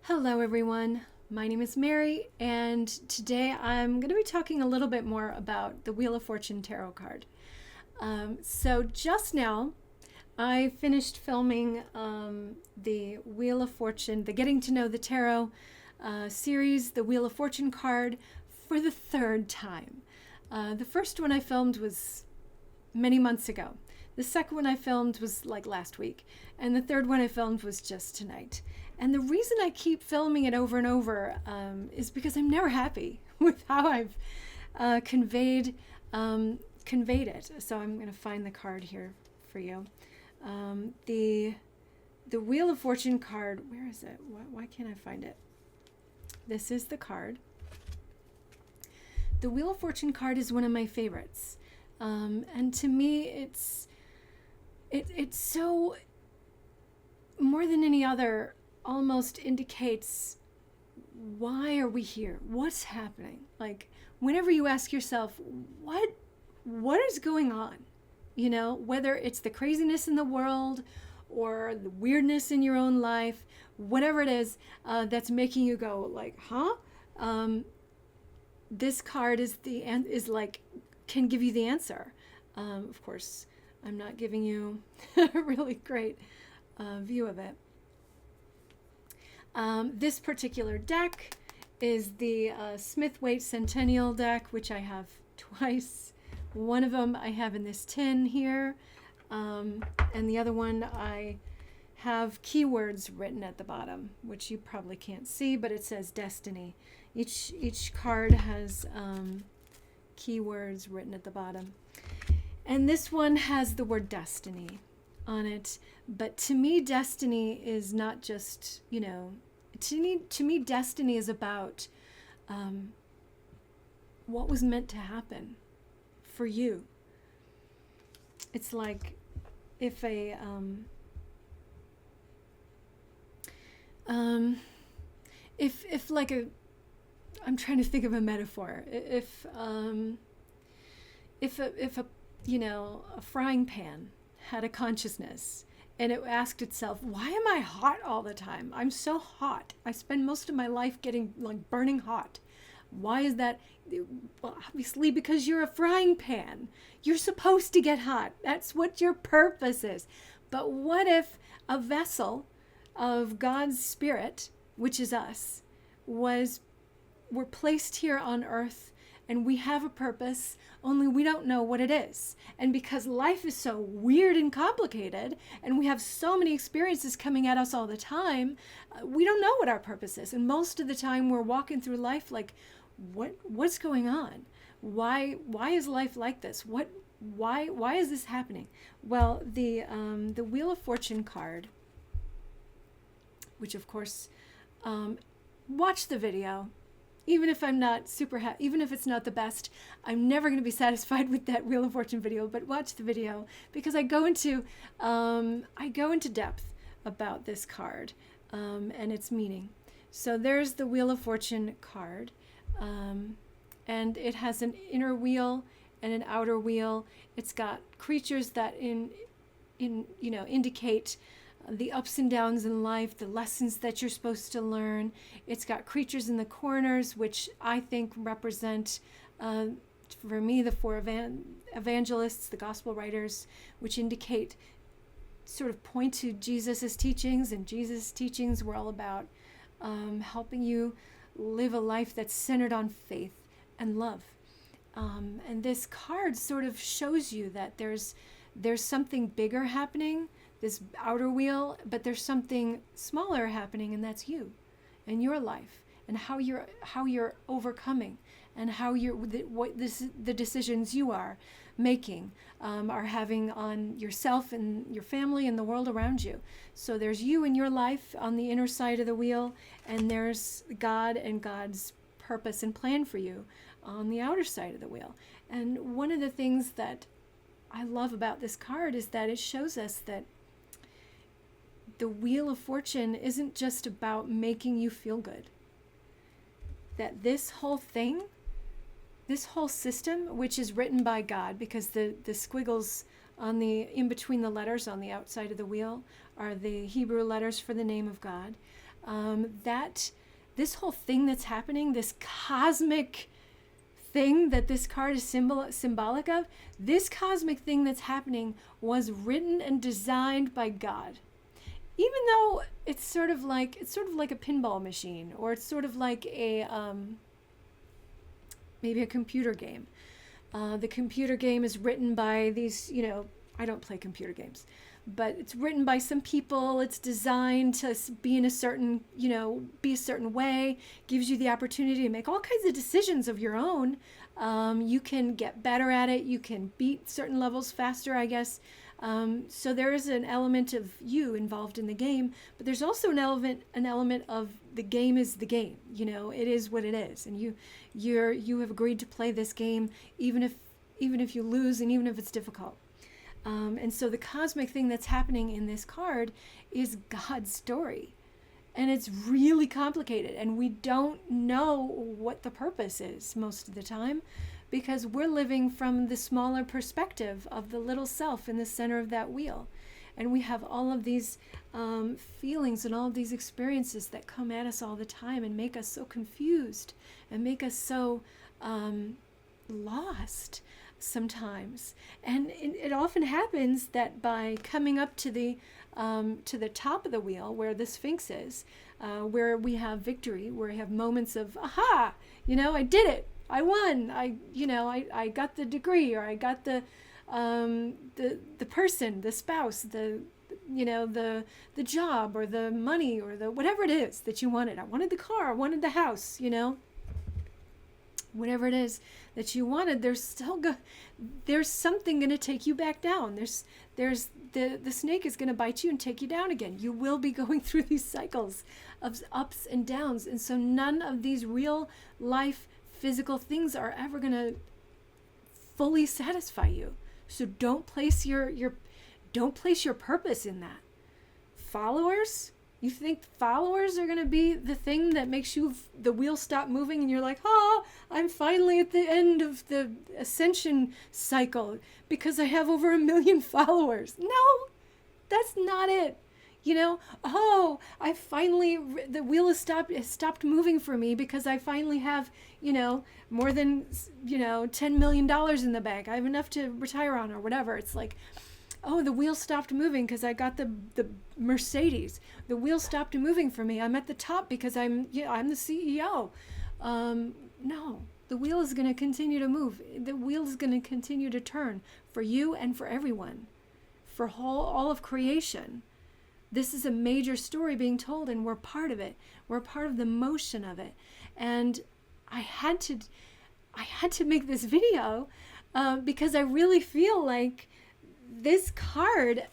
Hello, everyone. My name is Mary, and today I'm going to be talking a little bit more about the Wheel of Fortune tarot card. So, just now, I finished filming the Wheel of Fortune, the Getting to Know the Tarot series, the Wheel of Fortune card, for the third time. The first one I filmed was many months ago. The second one I filmed was like last week, and the third one I filmed was just tonight. And the reason I keep filming it over and over is because I'm never happy with how I've conveyed it. So I'm going to find the card here for you. The Wheel of Fortune card. Where is it? Why can't I find it? This is the card. The Wheel of Fortune card is one of my favorites, and to me, it's so, more than any other, almost indicates, why are we here? What's happening? Like, whenever you ask yourself, what is going on? You know, whether it's the craziness in the world or the weirdness in your own life, whatever it is that's making you go like, huh? This card can give you the answer. Of course, I'm not giving you a really great view of it. This particular deck is the Smith-Waite Centennial deck, which I have twice. One of them I have in this tin here, and the other one I have keywords written at the bottom, which you probably can't see, but it says Destiny. Each card has keywords written at the bottom. And this one has the word destiny on it. But to me, destiny is not just, to me, destiny is about what was meant to happen for you. It's like if I'm trying to think of a metaphor. If a frying pan had a consciousness and it asked itself, why am I hot all the time? I'm so hot. I spend most of my life getting like burning hot. Why is that? Well, obviously because you're a frying pan. You're supposed to get hot. That's what your purpose is. But what if a vessel of God's Spirit, which is us, we're placed here on earth and we have a purpose, only we don't know what it is. And because life is so weird and complicated, and we have so many experiences coming at us all the time, we don't know what our purpose is. And most of the time we're walking through life like, what's going on? Why is life like this? Why is this happening? Well, the Wheel of Fortune card, which of course, watch the video. Even if I'm not super happy, even if it's not the best, I'm never going to be satisfied with that Wheel of Fortune video, but watch the video because I go into depth about this card and its meaning. So there's the Wheel of Fortune card, and it has an inner wheel and an outer wheel. It's got creatures that indicate the ups and downs in life, the lessons that you're supposed to learn. It's got creatures in the corners, which I think represent, for me, the four evangelists, the gospel writers, which sort of point to Jesus's teachings, and Jesus' teachings were all about helping you live a life that's centered on faith and love. And this card sort of shows you that there's something bigger happening, this outer wheel, but there's something smaller happening, and that's you and your life and how you're overcoming, and how the decisions you are making are having on yourself and your family and the world around you. So there's you and your life on the inner side of the wheel, and there's God and God's purpose and plan for you on the outer side of the wheel. And one of the things that I love about this card is that it shows us that the Wheel of Fortune isn't just about making you feel good. That this whole thing, this whole system, which is written by God, because the squiggles in between the letters on the outside of the wheel are the Hebrew letters for the name of God. that this whole thing that's happening, this cosmic thing that this card is symbolic of, this cosmic thing that's happening was written and designed by God. Even though it's sort of like a pinball machine, or it's sort of like a maybe a computer game. The computer game is written by these, I don't play computer games, but it's written by some people. It's designed to be in a certain, be a certain way, gives you the opportunity to make all kinds of decisions of your own. You can get better at it. You can beat certain levels faster, I guess. So there is an element of you involved in the game, but there's also an element of the game is the game. It is what it is, and you have agreed to play this game, even if you lose, and even if it's difficult. And so the cosmic thing that's happening in this card is God's story, and it's really complicated, and we don't know what the purpose is most of the time, because we're living from the smaller perspective of the little self in the center of that wheel. And we have all of these feelings and all of these experiences that come at us all the time and make us so confused and make us so lost sometimes. And it often happens that by coming up to the top of the wheel where the Sphinx is, where we have victory, where we have moments of, aha, I did it. I won. I got the degree, or I got the person, the spouse, the job, or the money, or the whatever it is that you wanted. I wanted the car. I wanted the house. Whatever it is that you wanted, there's something going to take you back down. There's the snake is going to bite you and take you down again. You will be going through these cycles of ups and downs, and so none of these real life physical things are ever going to fully satisfy you. So don't place your purpose in that. Followers, you think followers are going to be the thing that makes the wheel stop moving, and you're like, I'm finally at the end of the ascension cycle because I have over 1 million followers. No, that's not it. I finally, the wheel has stopped moving for me because I finally have, more than, $10 million in the bank. I have enough to retire on, or whatever. It's like, the wheel stopped moving because I got the Mercedes. The wheel stopped moving for me. I'm at the top because I'm the CEO. No, the wheel is going to continue to move. The wheel is going to continue to turn for you and for everyone, for all of creation. This is a major story being told, and we're part of it. We're part of the motion of it. And I had to make this video because I really feel like this card,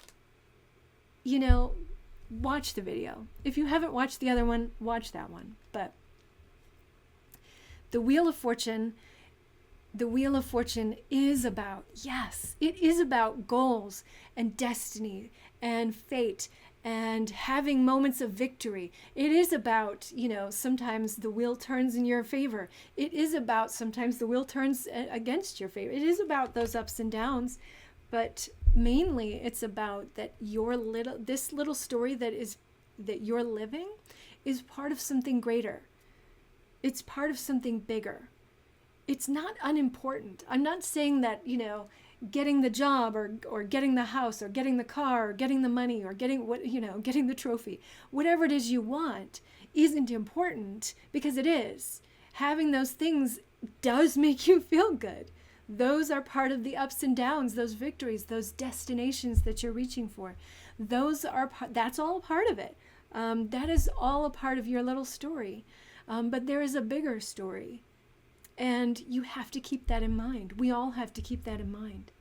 watch the video. If you haven't watched the other one, watch that one. But the Wheel of Fortune is about, yes, it is about goals and destiny and fate and having moments of victory. It is about, sometimes the wheel turns in your favor. It is about sometimes the wheel turns against your favor. It is about those ups and downs, but mainly it's about that this little story that you're living is part of something greater. It's part of something bigger. It's not unimportant. I'm not saying that, getting the job or getting the house or getting the car or getting the money or getting the trophy, whatever it is you want, isn't important, because it is. Having those things does make you feel good. Those are part of the ups and downs, those victories, those destinations that you're reaching for. That's all part of it. That is all a part of your little story. But there is a bigger story. And you have to keep that in mind. We all have to keep that in mind.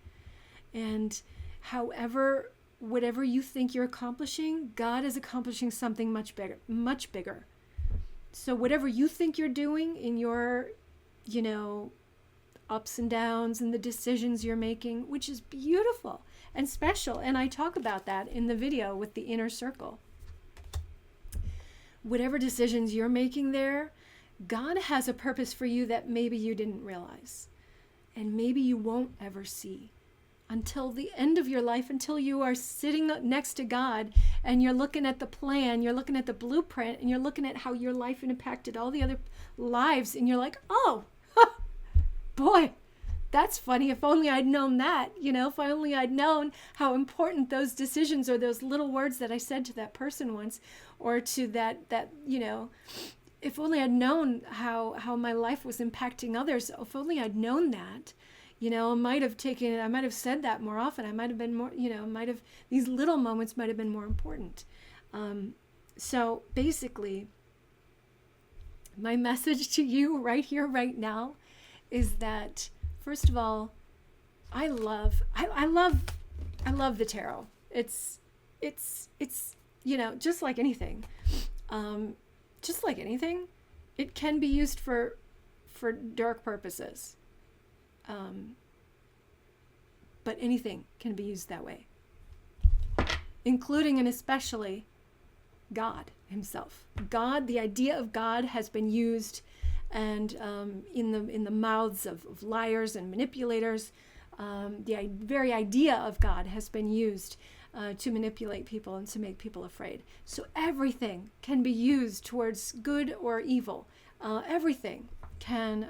And whatever you think you're accomplishing, God is accomplishing something much bigger, much bigger. So whatever you think you're doing in your, ups and downs and the decisions you're making, which is beautiful and special. And I talk about that in the video with the inner circle. Whatever decisions you're making there, God has a purpose for you that maybe you didn't realize, and maybe you won't ever see. until the end of your life, until you are sitting next to God and you're looking at the plan, you're looking at the blueprint, and you're looking at how your life impacted all the other lives, and you're like, oh, boy, that's funny. If only I'd known that, if only I'd known how important those decisions or those little words that I said to that person once, or to that, if only I'd known how my life was impacting others, if only I'd known that, I might have said that more often. I might have been more, these little moments might have been more important. So basically, my message to you right here, right now, is that, first of all, I love the tarot. It's just like anything, it can be used for dark purposes. But anything can be used that way, including and especially God himself. God, the idea of God has been used, and in the mouths of liars and manipulators, the very idea of God has been used to manipulate people and to make people afraid. So everything can be used towards good or evil. Everything can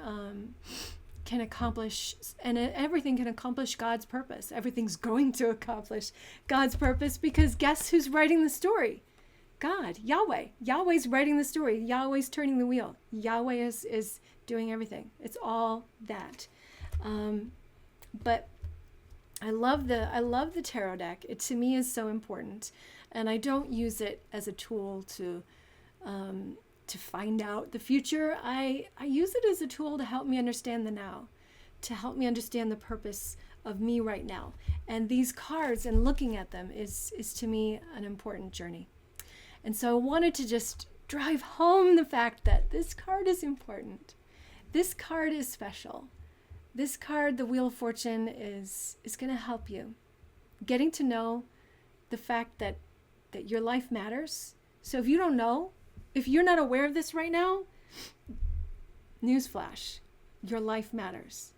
accomplish, and everything can accomplish God's purpose. Everything's going to accomplish God's purpose, because guess who's writing the story? God, Yahweh. Yahweh's writing the story. Yahweh's turning the wheel. Yahweh is doing everything. It's all that. But I love the tarot deck. It to me is so important, and I don't use it as a tool to find out the future. I use it as a tool to help me understand the now, to help me understand the purpose of me right now. And these cards and looking at them is to me an important journey. And so I wanted to just drive home the fact that this card is important. This card is special. This card, the Wheel of Fortune, is going to help you getting to know the fact that your life matters. So if you don't know, if you're not aware of this right now, newsflash, your life matters.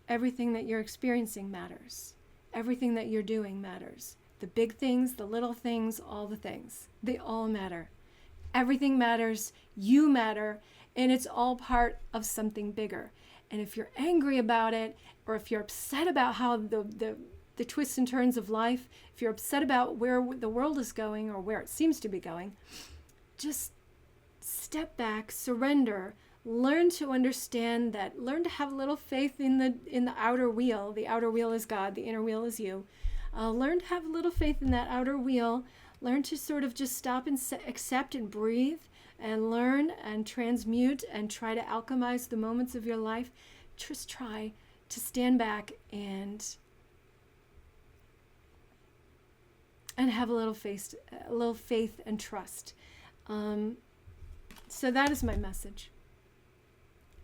Everything that you're experiencing matters. Everything that you're doing matters. The big things, the little things, all the things, they all matter. Everything matters, you matter, and it's all part of something bigger. And if you're angry about it, or if you're upset about how the twists and turns of life, if you're upset about where the world is going or where it seems to be going, just step back, surrender, learn to understand that, learn to have a little faith in the outer wheel. The outer wheel is God, the inner wheel is you. Learn to have a little faith in that outer wheel. Learn to sort of just stop and accept and breathe, and learn and transmute and try to alchemize the moments of your life. Just try to stand back and have a little faith and trust. So that is my message.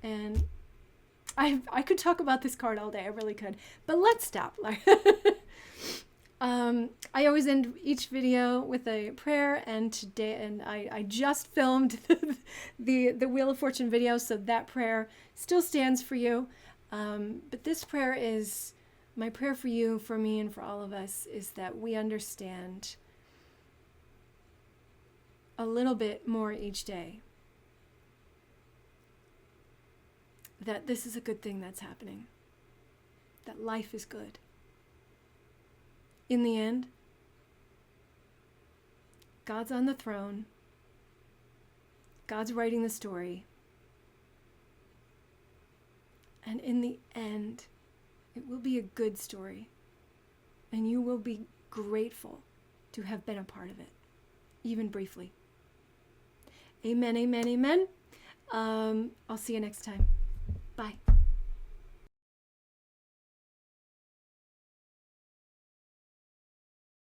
And I could talk about this card all day. I really could. But let's stop. I always end each video with a prayer, and I just filmed the Wheel of Fortune video, so that prayer still stands for you. But this prayer is my prayer for you, for me, and for all of us, is that we understand a little bit more each day that this is a good thing that's happening, that life is good. In the end, God's on the throne. God's writing the story. And in the end, it will be a good story. And you will be grateful to have been a part of it, even briefly. Amen, amen, amen. I'll see you next time. Bye.